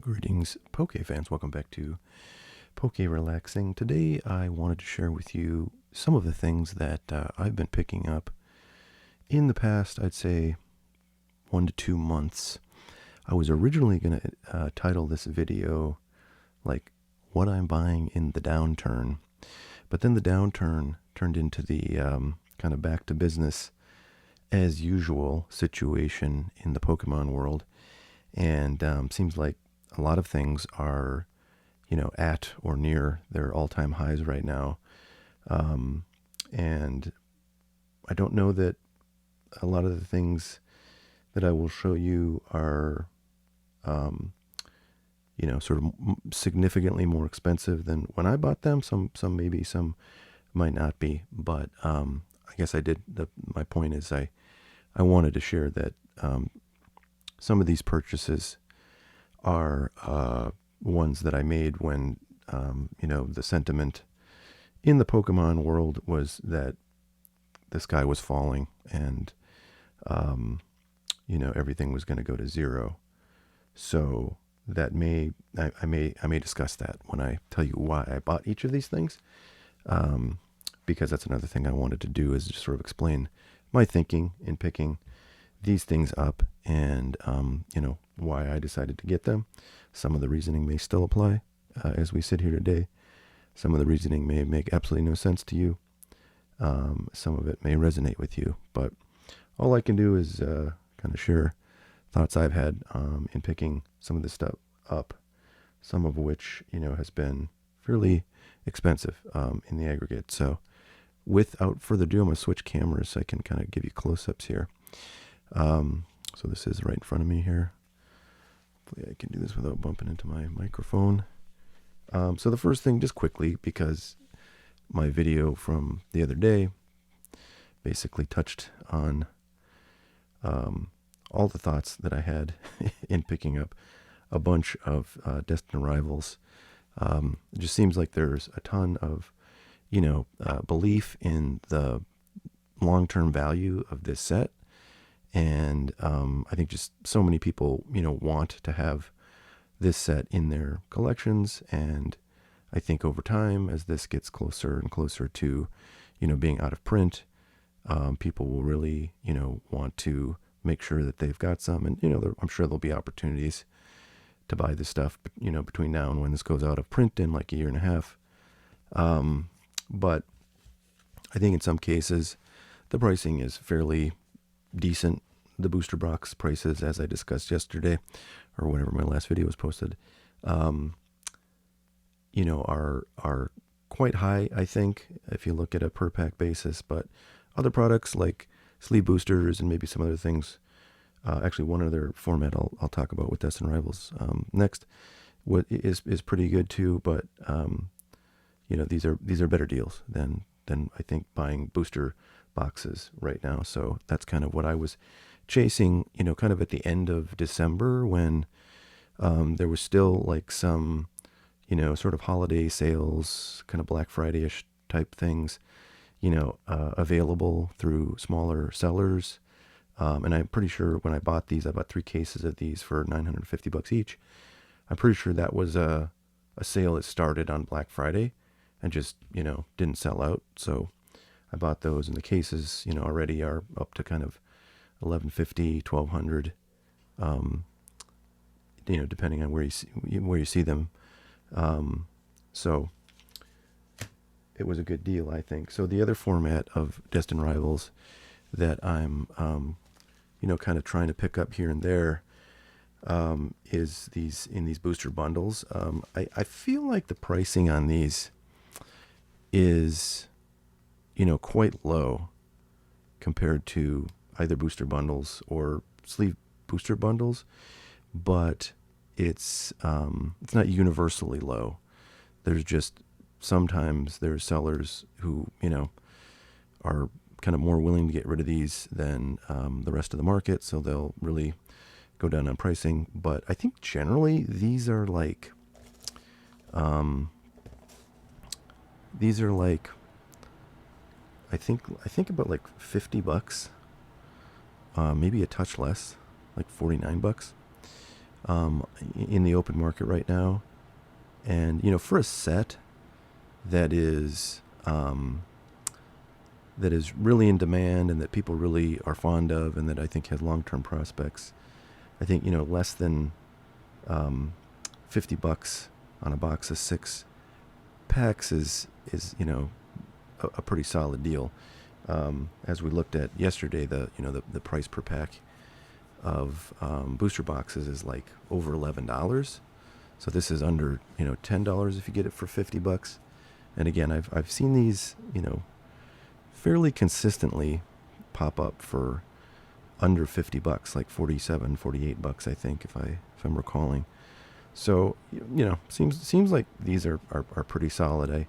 Greetings, Poke fans. Welcome back to Poke Relaxing. Today I wanted to share with you some of the things that I've been picking up in the past, I'd say 1 to 2 months. I was originally going to title this video like what I'm buying in the downturn, but then the downturn turned into the kind of back to business as usual situation in the Pokemon world, and seems like a lot of things are, at or near their all-time highs right now. And I don't know that a lot of the things that I will show you are, sort of significantly more expensive than when I bought them. Some maybe, some might not be. But I guess I did. My point is I wanted to share that some of these purchases are ones that I made when, the sentiment in the Pokemon world was that the sky was falling and, everything was going to go to zero. So that I may discuss that when I tell you why I bought each of these things, because that's another thing I wanted to do, is just sort of explain my thinking in picking these things up, and why I decided to get them. Some of the reasoning may still apply as we sit here today. Some of the reasoning may make absolutely no sense to you. Some of it may resonate with you, but all I can do is kind of share thoughts I've had in picking some of this stuff up, some of which has been fairly expensive in the aggregate. So without further ado, I'm going to switch cameras so I can kind of give you close-ups here. So this is right in front of me here. Hopefully I can do this without bumping into my microphone. So the first thing, just quickly, because my video from the other day basically touched on all the thoughts that I had in picking up a bunch of Destined Rivals. It just seems like there's a ton of, belief in the long-term value of this set. And I think just so many people, want to have this set in their collections. And I think over time, as this gets closer and closer to, being out of print, people will really, want to make sure that they've got some. And, I'm sure there'll be opportunities to buy this stuff, between now and when this goes out of print in like a year and a half. But I think in some cases, the pricing is fairly decent. The booster box prices, as I discussed yesterday, or whenever my last video was posted, are quite high, I think, if you look at a per pack basis. But other products like sleeve boosters and maybe some other things, actually one other format I'll talk about with Destined Rivals next, what is pretty good too. But these are better deals than I think buying booster boxes right now. So that's kind of what I was chasing, kind of at the end of December, when there was still like some, sort of holiday sales, kind of Black Friday-ish type things, available through smaller sellers. And I'm pretty sure when I bought these, I bought 3 cases of these for $950 each. I'm pretty sure that was a sale that started on Black Friday and just, didn't sell out. So I bought those, and the cases, already are up to kind of $1,150, $1,200, depending on where you see them. So it was a good deal, I think. So the other format of Destined Rivals that I'm, kind of trying to pick up here and there, is these booster bundles. I feel like the pricing on these is, quite low compared to either booster bundles or sleeve booster bundles, but it's not universally low. There's just sometimes there's sellers who, are kind of more willing to get rid of these than the rest of the market, so they'll really go down on pricing. But I think generally these are like I think about like $50, maybe a touch less, like $49. um, in the open market right now. And, for a set that is really in demand and that people really are fond of and that I think has long-term prospects, I think, less than um, $50 on a box of 6 packs is a pretty solid deal. As we looked at yesterday, the price per pack of booster boxes is like over $11. So this is under $10 if you get it for $50. And again, I've seen these fairly consistently pop up for under $50, like 47, $48, I think, if I'm recalling. So seems like these are pretty solid.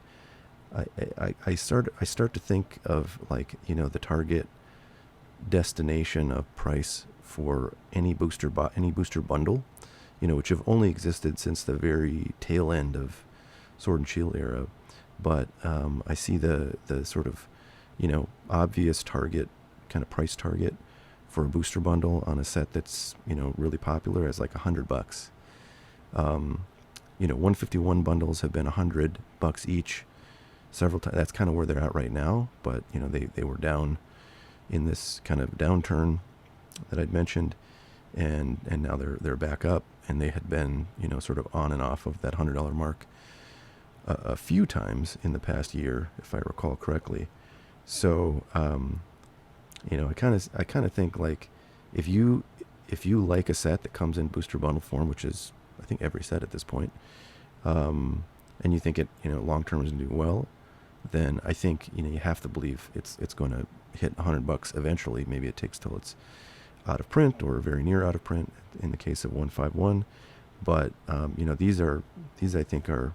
I start to think of, like, the target destination of price for any booster bundle, which have only existed since the very tail end of Sword and Shield era. But I see the sort of obvious target, kind of price target for a booster bundle on a set that's really popular as like $100. 151 bundles have been $100 each several times. That's kind of where they're at right now. But they were down in this kind of downturn that I'd mentioned, and now they're back up, and they had been sort of on and off of that $100 mark a few times in the past year, if I recall correctly. So I kind of think, like, if you like a set that comes in booster bundle form, which is I think every set at this point, and you think it long term is going to do well, then I think you have to believe it's going to hit $100 eventually. Maybe it takes till it's out of print or very near out of print in the case of 151. But these I think are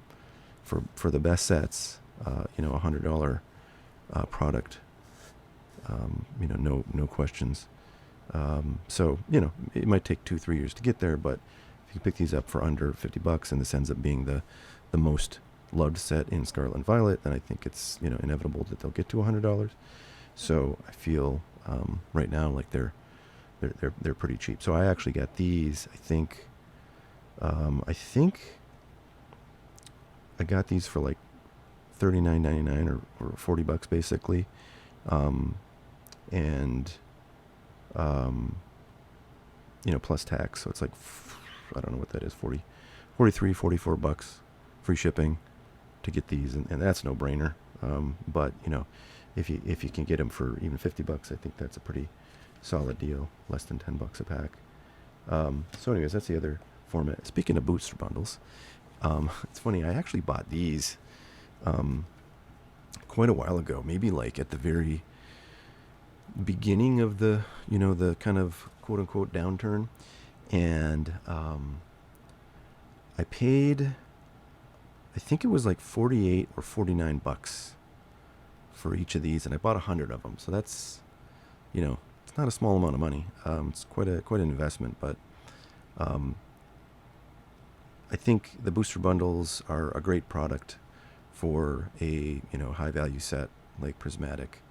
for the best sets, $100 product. No questions. So it might take 2-3 years to get there, but if you pick these up for under $50 and this ends up being the most loved set in Scarlet and Violet, then I think it's inevitable that they'll get to $100. So I feel right now like they're pretty cheap. So I actually got these. I think I got these for like $39.99 or $40 basically, and plus tax. So it's like, I don't know what that is, 43, $44 free shipping to get these, and that's no brainer. But if you can get them for even $50, I think that's a pretty solid deal. Less than $10 a pack. So anyways, that's the other format. Speaking of booster bundles, it's funny, I actually bought these quite a while ago, maybe like at the very beginning of the the kind of quote unquote downturn, and I paid, I think it was like $48 or $49 for each of these, and I bought 100 of them. So that's it's not a small amount of money. It's quite an investment, but I think the booster bundles are a great product for a high value set like Prismatic,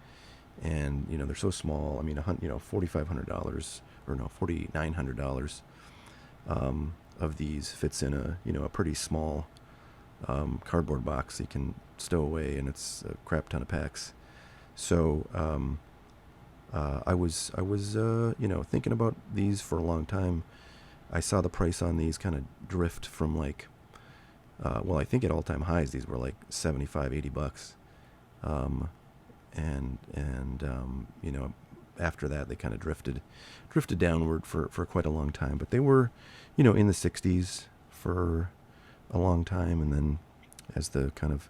and they're so small. I mean, $4,500 or no, $4,900 of these fits in a pretty small cardboard box you can stow away, and it's a crap ton of packs. So I was thinking about these for a long time. I saw the price on these kind of drift from like, I think at all-time highs these were like $75-$80, and after that they kind of drifted downward for quite a long time. But they were in the 60s for a long time, and then as the kind of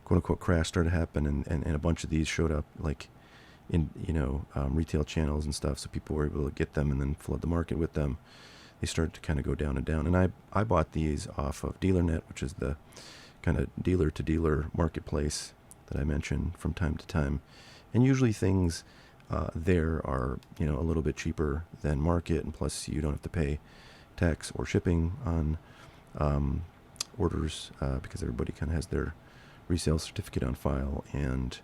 quote-unquote crash started to happen, and a bunch of these showed up like in retail channels and stuff, so people were able to get them and then flood the market with them. They started to kind of go down and down. And I bought these off of DealerNet, which is the kind of dealer-to-dealer marketplace that I mention from time to time. And usually things there are a little bit cheaper than market, and plus you don't have to pay tax or shipping on orders because everybody kind of has their resale certificate on file, and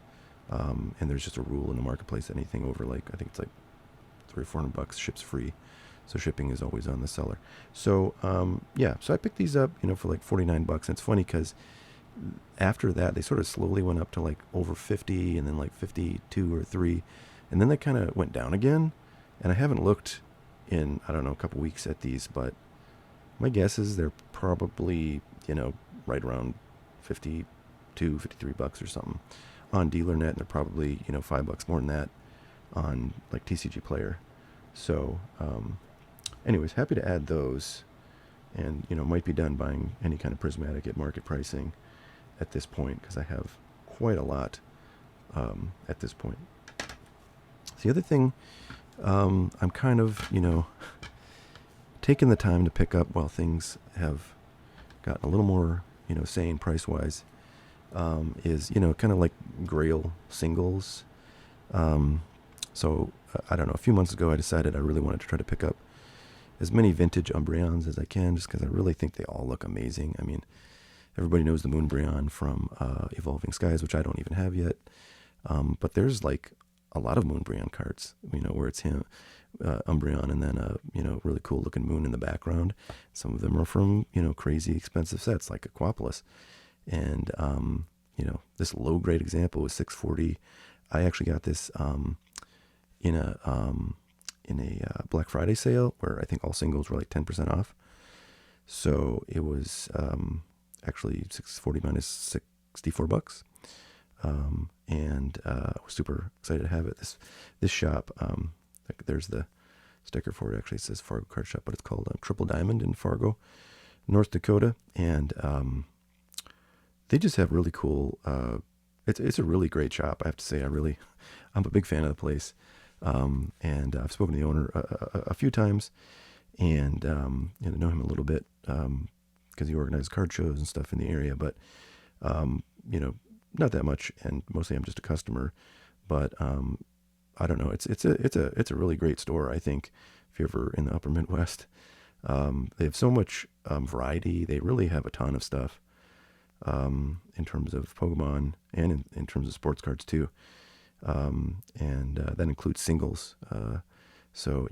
there's just a rule in the marketplace that anything over, like, I think it's like $300 or $400 ships free. So shipping is always on the seller. So yeah, so I picked these up, for like $49. And it's funny because after that, they sort of slowly went up to like over 50 and then like 52 or 3. And then they kind of went down again. And I haven't looked in, I don't know, a couple weeks at these, but my guess is they're probably, right around 52, $53 or something on DealerNet. And they're probably, $5 more than that on like TCG Player. So, anyways, happy to add those. And, might be done buying any kind of Prismatic at market pricing at this point because I have quite a lot at this point. So the other thing I'm kind of, taking the time to pick up while things have gotten a little more, sane price-wise is, kind of like Grail singles. So, I don't know, a few months ago I decided I really wanted to try to pick up as many vintage Umbreons as I can just because I really think they all look amazing. I mean, everybody knows the Moonbreon from Evolving Skies, which I don't even have yet. But there's like a lot of Moonbreon cards, where it's him, Umbreon, and then a, really cool looking moon in the background. Some of them are from, crazy expensive sets like Aquapolis. And, this low grade example was $640. I actually got this in a Black Friday sale where I think all singles were like 10% off. So it was actually $640 minus $64. And I was super excited to have it. This shop, there's the sticker for it. Actually, it says Fargo Card Shop, but it's called Triple Diamond in Fargo, North Dakota. And they just have really cool. It's a really great shop. I have to say, I'm a big fan of the place. And I've spoken to the owner a few times, and know him a little bit because he organizes card shows and stuff in the area. But not that much, and mostly I'm just a customer. But I don't know. It's a really great store. I think if you're ever in the Upper Midwest, they have so much variety. They really have a ton of stuff in terms of Pokemon and in terms of sports cards too. And that includes singles. So,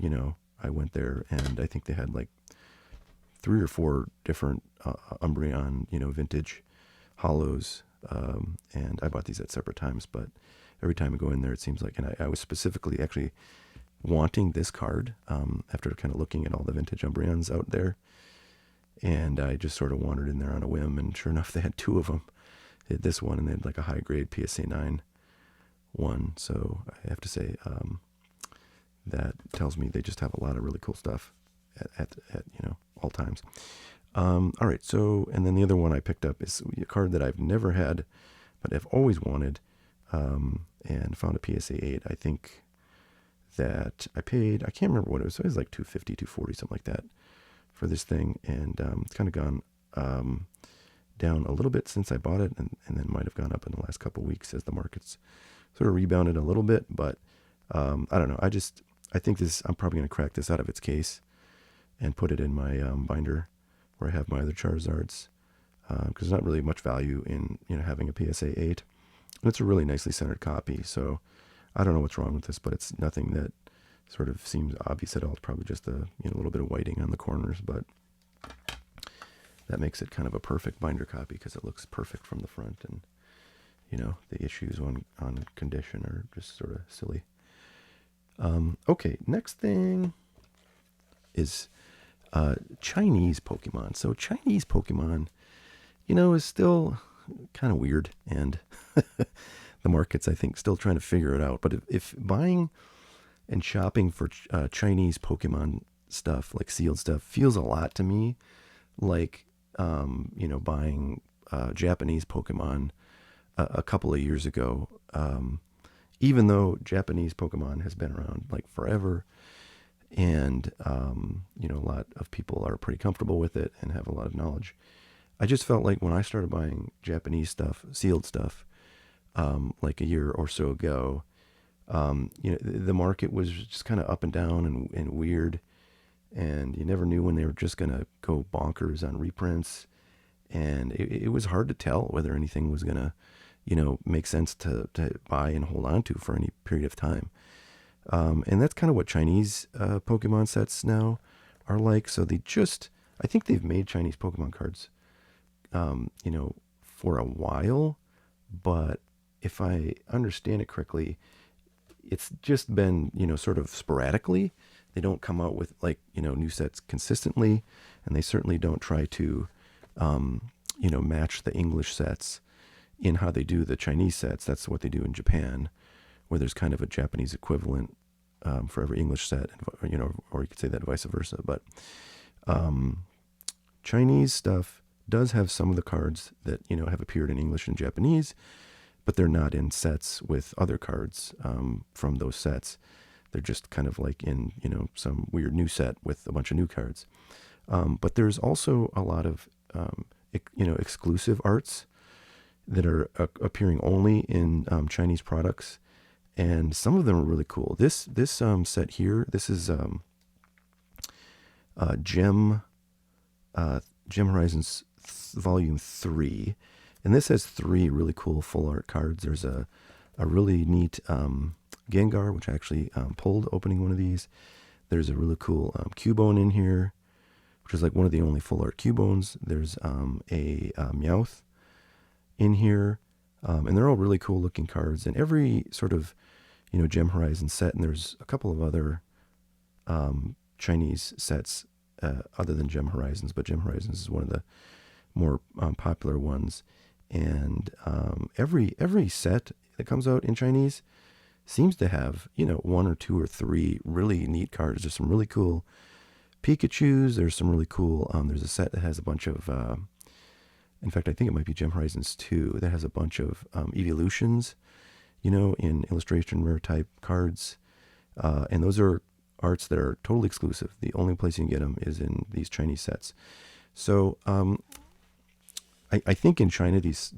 I went there and I think they had like 3 or 4 different Umbreon, vintage hollows. And I bought these at separate times, but every time I go in there, it seems like, and I was specifically actually wanting this card after kind of looking at all the vintage Umbreons out there. And I just sort of wandered in there on a whim, and sure enough, they had 2 of them. They had this one, and they had like a high grade PSA 9 one. So I have to say that tells me they just have a lot of really cool stuff at all times. All right, so, and then the other one I picked up is a card that I've never had, but I've always wanted, and found a PSA 8. I think that I paid, I can't remember what it was like $250, $240, something like that for this thing. And it's kind of gone down a little bit since I bought it, and then might have gone up in the last couple of weeks as the market's sort of rebounded a little bit. But I don't know. I think I'm probably going to crack this out of its case and put it in my binder where I have my other Charizards, because there's not really much value in having a PSA 8. And it's a really nicely centered copy. So I don't know what's wrong with this, but it's nothing that sort of seems obvious at all. It's probably just a little bit of whiting on the corners, but that makes it kind of a perfect binder copy because it looks perfect from the front, and the issues on condition are just sort of silly. Okay, next thing is Chinese Pokemon. So Chinese Pokemon, is still kind of weird, and the market's, I think, still trying to figure it out. But if buying and shopping for Chinese Pokemon stuff, like sealed stuff, feels a lot to me like, buying Japanese Pokemon a couple of years ago, even though Japanese Pokemon has been around like forever, and, a lot of people are pretty comfortable with it and have a lot of knowledge. I just felt like when I started buying Japanese stuff, sealed stuff, like a year or so ago, the market was just kind of up and down and weird, and you never knew when they were just going to go bonkers on reprints, and it was hard to tell whether anything was going to, make sense to buy and hold on to for any period of time. And that's kind of what Chinese Pokemon sets now are like. So I think they've made Chinese Pokemon cards, for a while. But if I understand it correctly, it's just been, sort of sporadically. They don't come out with like, new sets consistently. And they certainly don't try to, match the English sets in how they do the Chinese sets. That's what they do in Japan, where there's kind of a Japanese equivalent for every English set, or you could say that vice versa. But Chinese stuff does have some of the cards that have appeared in English and Japanese, but they're not in sets with other cards from those sets. They're just kind of like in some weird new set with a bunch of new cards. But there's also a lot of exclusive arts that are appearing only in Chinese products, and some of them are really cool. This set here, this is Gem Horizons Volume 3, and this has 3 really cool full art cards. There's a really neat Gengar, which I actually pulled opening one of these. There's a really cool Cubone in here, which is like one of the only full art Cubones. There's a Meowth in here, and they're all really cool looking cards. And every sort of Gem Horizon set, and there's a couple of other Chinese sets other than Gem Horizons, but Gem Horizons is one of the more popular ones. And every set that comes out in Chinese seems to have 1 or 2 or 3 really neat cards. There's some really cool Pikachus. There's some really cool. There's a set that has a bunch of. In fact, I think it might be Gem Horizons 2 that has a bunch of evolutions, in illustration rare type cards, and those are arts that are totally exclusive. The only place you can get them is in these Chinese sets. So I think in China these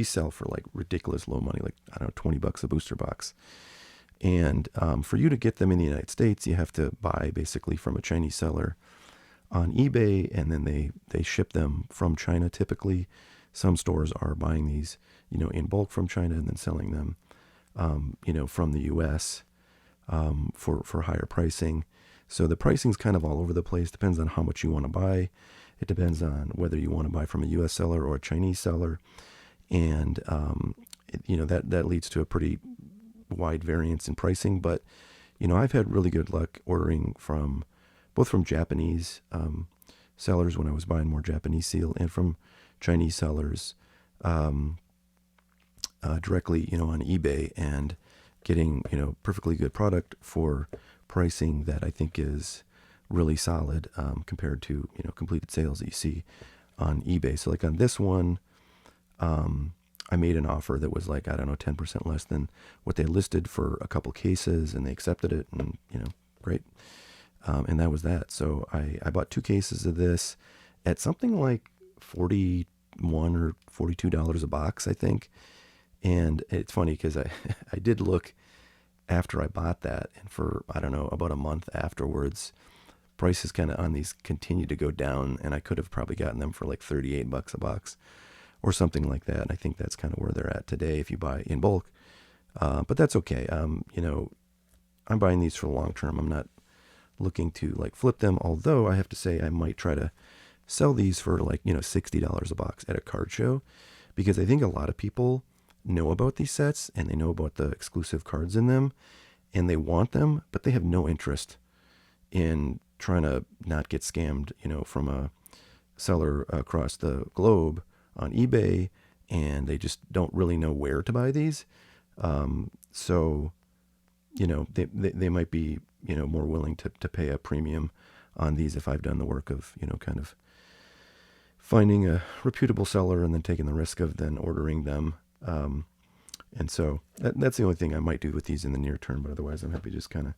sell for like ridiculous low money, like I don't know, $20 a booster box. And for you to get them in the United States, you have to buy basically from a Chinese seller on eBay, and then they ship them from China. Typically, some stores are buying these, in bulk from China and then selling them, from the U.S. For higher pricing. So the pricing's kind of all over the place. Depends on how much you want to buy. It depends on whether you want to buy from a U.S. seller or a Chinese seller, and that leads to a pretty wide variance in pricing. But I've had really good luck ordering both from Japanese sellers when I was buying more Japanese seal, and from Chinese sellers directly, on eBay, and getting, perfectly good product for pricing that I think is really solid compared to, completed sales that you see on eBay. So like on this one, I made an offer that was like, I don't know, 10% less than what they listed for a couple cases, and they accepted it, and, great. And that was that. So I bought 2 cases of this at something like $41 or $42 a box, I think. And it's funny because I did look after I bought that, and for, I don't know, about a month afterwards, prices kind of on these continued to go down, and I could have probably gotten them for like $38 a box or something like that. And I think that's kind of where they're at today if you buy in bulk. But that's okay. I'm buying these for the long term. I'm not looking to like flip them, although I have to say I might try to sell these for like, $60 a box at a card show, because I think a lot of people know about these sets, and they know about the exclusive cards in them, and they want them, but they have no interest in trying to not get scammed, from a seller across the globe on eBay, and they just don't really know where to buy these. So, they might be, more willing to pay a premium on these if I've done the work of, kind of finding a reputable seller and then taking the risk of then ordering them. And so that's the only thing I might do with these in the near term, but otherwise I'm happy to just kind of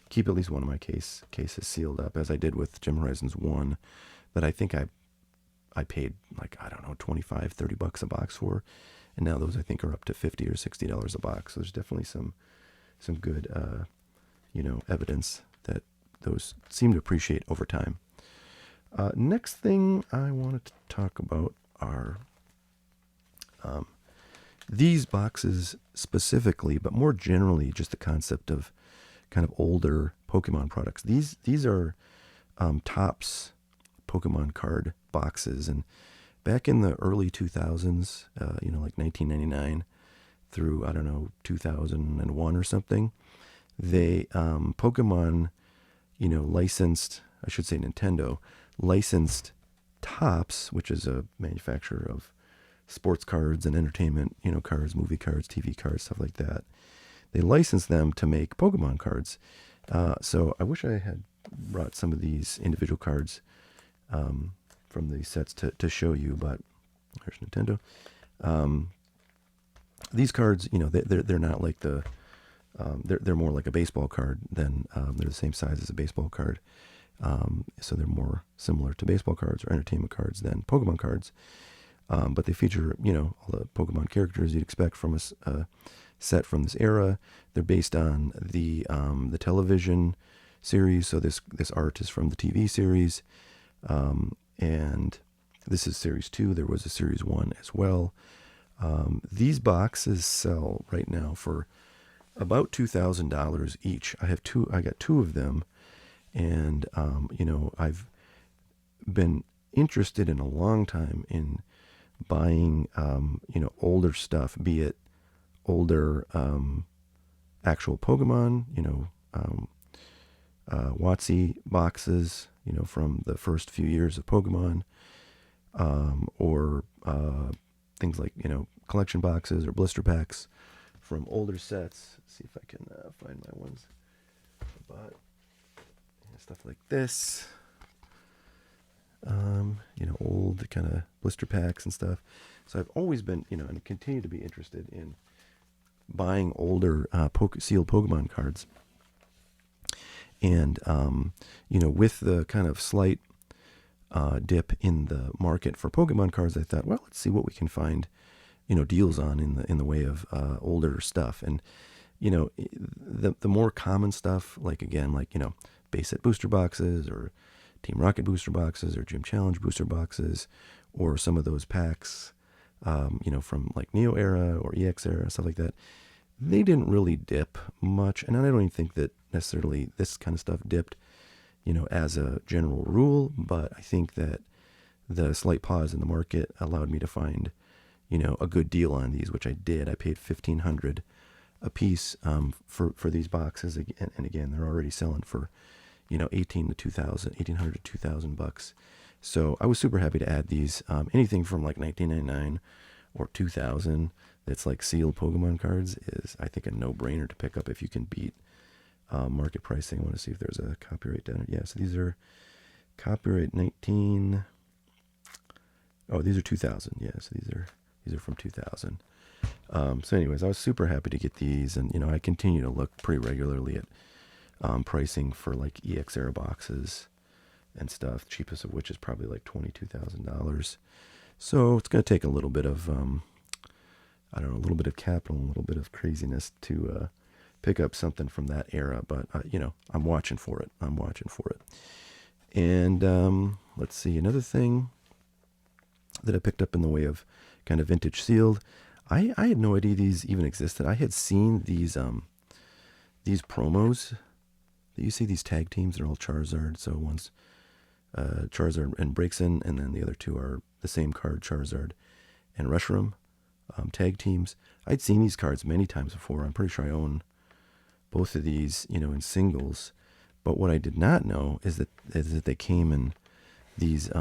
keep at least one of my cases sealed up, as I did with Gem Horizons 1, that I think I paid like, I don't know, $25-30 a box for, and now those I think are up to $50 or $60 a box. So there's definitely some good evidence that those seem to appreciate over time. Next thing I wanted to talk about are these boxes specifically, but more generally just the concept of kind of older Pokemon products. These are Topps Pokemon card boxes, and back in the early 2000s, like 1999 through, I don't know, 2001 or something, they Pokemon, licensed, I should say Nintendo licensed Topps, which is a manufacturer of sports cards and entertainment, cards, movie cards, TV cards, stuff like that. They licensed them to make Pokemon cards. So I wish I had brought some of these individual cards from these sets to show you, but there's Nintendo. These cards, they're not like they're more like a baseball card than they're the same size as a baseball card. So they're more similar to baseball cards or entertainment cards than Pokemon cards. But they feature, all the Pokemon characters you'd expect from a set from this era. They're based on the television series. So this art is from the TV series. And this is series 2. There was a series 1 as well. These boxes sell right now for about $2,000 each. I got 2 of them. And, I've been interested in a long time in buying, older stuff, be it older actual Pokemon, WotC boxes, from the first few years of Pokemon, or things like, collection boxes or blister packs from older sets. Let's see if I can find my ones. But stuff like this, old kind of blister packs and stuff. So I've always been, and continue to be interested in buying older sealed Pokemon cards. And, with the kind of slight dip in the market for Pokemon cards, I thought, well, let's see what we can find, deals on in the way of older stuff. And, the more common stuff, like base set booster boxes or Team Rocket booster boxes or Gym Challenge booster boxes, or some of those packs, from like Neo era or EX era, stuff like that, they didn't really dip much. And I don't even think that necessarily this kind of stuff dipped, as a general rule, but I think that the slight pause in the market allowed me to find, a good deal on these, which I did. I paid $1,500 a piece for these boxes, and again, they're already selling for $1,800 to $2,000. So I was super happy to add these. Anything from like 1999 or 2000 that's like sealed Pokemon cards is, I think, a no-brainer to pick up if you can beat market pricing. I want to see if there's a copyright down there. Yeah, so these are copyright 19. Oh, these are 2000. Yeah, so these are from 2000. So anyways, I was super happy to get these, and I continue to look pretty regularly at pricing for like EX era boxes and stuff, cheapest of which is probably like $22,000. So it's going to take a little bit of, a little bit of capital, a little bit of craziness to pick up something from that era. But, I'm watching for it. And let's see, another thing that I picked up in the way of kind of vintage sealed, I had no idea these even existed. I had seen these promos that you see, these tag teams. They're all Charizard. So one's Charizard and Braixen, and then the other two are the same card, Charizard and Reshiram, tag teams. I'd seen these cards many times before. I'm pretty sure I own both of these, in singles. But what I did not know is that they came in these,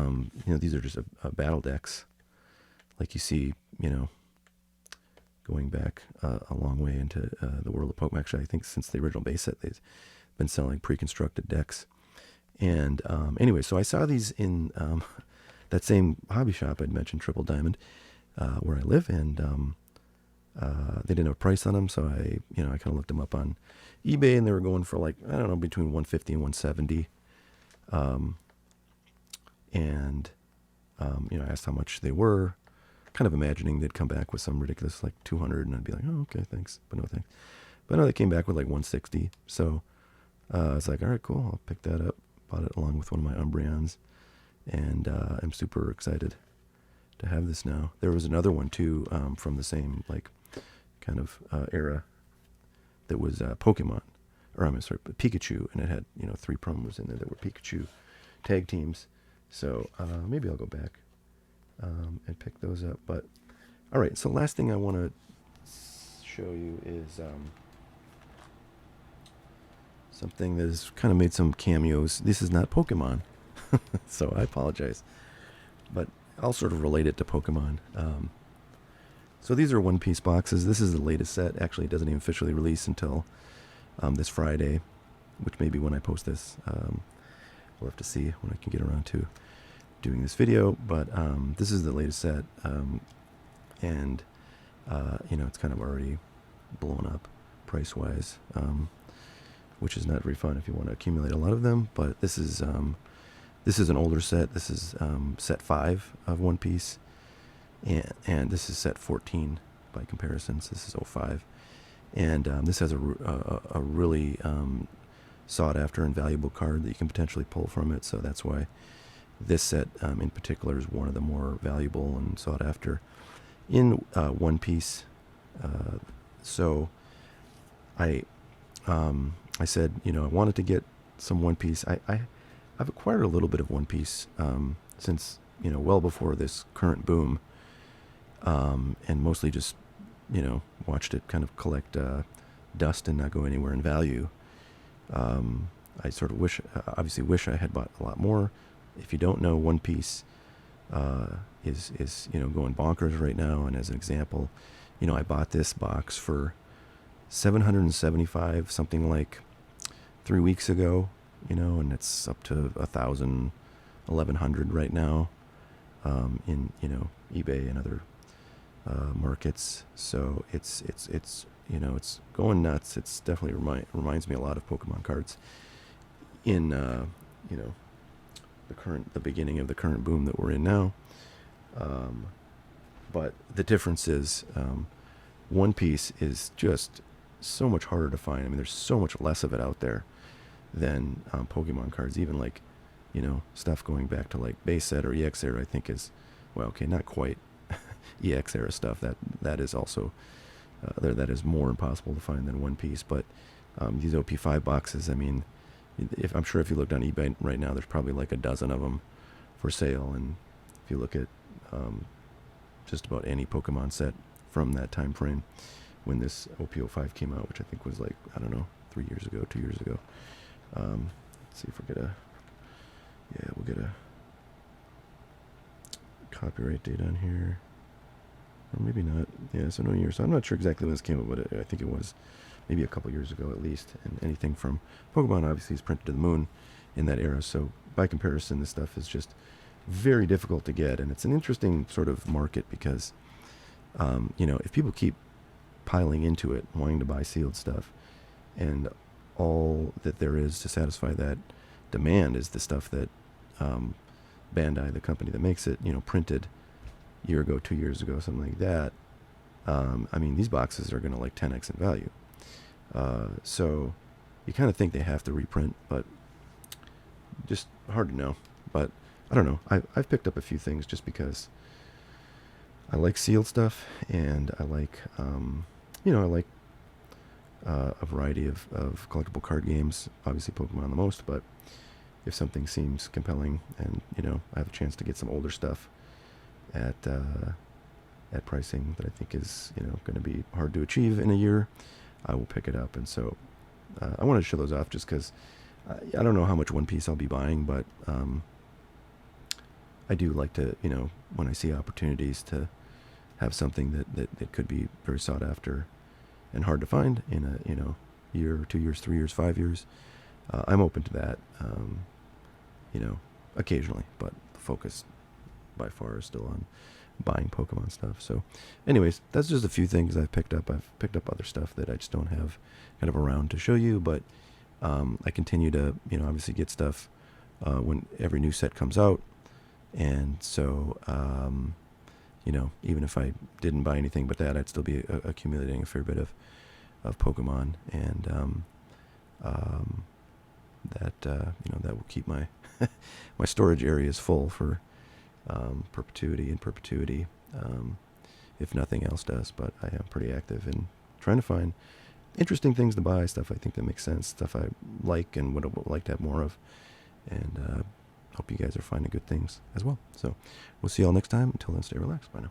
these are just a battle decks, like you see, going back a long way into the world of Pokemon. Actually, I think since the original base set, they've been selling pre-constructed decks. And anyway, so I saw these in that same hobby shop I'd mentioned, Triple Diamond, where I live, and they didn't have a price on them, so I kind of looked them up on eBay, and they were going for like, I don't know, between $150 and $170. I asked how much they were, kind of imagining they'd come back with some ridiculous like $200, and I'd be like, oh, okay, thanks, but no thanks. But no, they came back with like $160. So I was like, all right, cool, I'll pick that up. Bought it along with one of my Umbreons, and I'm super excited to have this now. There was another one too, from the same like kind of era, that was Pokemon. or I'm sorry, Pikachu, and it had 3 promos in there that were Pikachu tag teams. So maybe I'll go back and pick those up. But all right, so last thing I want to show you is something that has kind of made some cameos. This is not Pokemon, so I apologize, but I'll sort of relate it to Pokemon. So these are One Piece boxes. This is the latest set. Actually, it doesn't even officially release until this Friday, which may be when I post this. We'll have to see when I can get around to doing this video. But this is the latest set, and it's kind of already blown up price-wise, which is not very fun if you want to accumulate a lot of them. But this is an older set. This is set 5 of One Piece. And this is set 14 by comparison. So this is 05. And this has a really sought after and valuable card that you can potentially pull from it. So that's why this set in particular is one of the more valuable and sought after in One Piece. So I said, I wanted to get some One Piece. I've acquired a little bit of One Piece since, well before this current boom. And mostly just, watched it kind of collect dust and not go anywhere in value. I sort of obviously wish I had bought a lot more. If you don't know, One Piece is going bonkers right now. And as an example, I bought this box for $775, something like 3 weeks ago, and it's up to $1,000, $1,100 right now in eBay and other markets. So it's going nuts. It's definitely reminds me a lot of Pokemon cards in the beginning of the current boom that we're in now. But the difference is One Piece is just so much harder to find. I mean, there's so much less of it out there than Pokemon cards. Even like stuff going back to like base set or EX era, I think is, well, okay, not quite EX era stuff. That is also that is more impossible to find than One Piece. But these OP5 boxes, I mean, I'm sure if you looked on eBay right now, there's probably like a dozen of them for sale. And if you look at just about any Pokemon set from that time frame when this OP05 came out, which I think was like, I don't know, 3 years ago, 2 years ago. Let's see if we'll get a copyright date on here. Or maybe not. Yeah, so no year. So I'm not sure exactly when this came out, but I think it was maybe a couple years ago at least. And anything from Pokemon obviously is printed to the moon in that era. So by comparison, this stuff is just very difficult to get. And it's an interesting sort of market because, if people keep piling into it, wanting to buy sealed stuff, and all that there is to satisfy that demand is the stuff that Bandai, the company that makes it, printed a year ago, 2 years ago, something like that. I mean, these boxes are going to like 10x in value. So you kind of think they have to reprint, but just hard to know. But I don't know. I've picked up a few things just because I like sealed stuff, and I like, I like a variety of collectible card games. Obviously Pokemon the most, but if something seems compelling and, I have a chance to get some older stuff at pricing that I think is, going to be hard to achieve in a year, I will pick it up. And so I wanted to show those off just because I don't know how much One Piece I'll be buying, but I do like to, when I see opportunities to have something that could be very sought after and hard to find in a year, 2 years, 3 years, 5 years, I'm open to that, occasionally, but the focus by far is still on buying Pokemon stuff. So anyways, that's just a few things I've picked up. I've picked up other stuff that I just don't have kind of around to show you, but I continue to, obviously get stuff when every new set comes out. And so, even if I didn't buy anything but that, I'd still be accumulating a fair bit of Pokemon, and that will keep my my storage areas full for perpetuity, if nothing else does. But I am pretty active in trying to find interesting things to buy, stuff I think that makes sense, stuff I like and would like to have more of. And hope you guys are finding good things as well. So we'll see you all next time. Until then, stay relaxed. Bye now.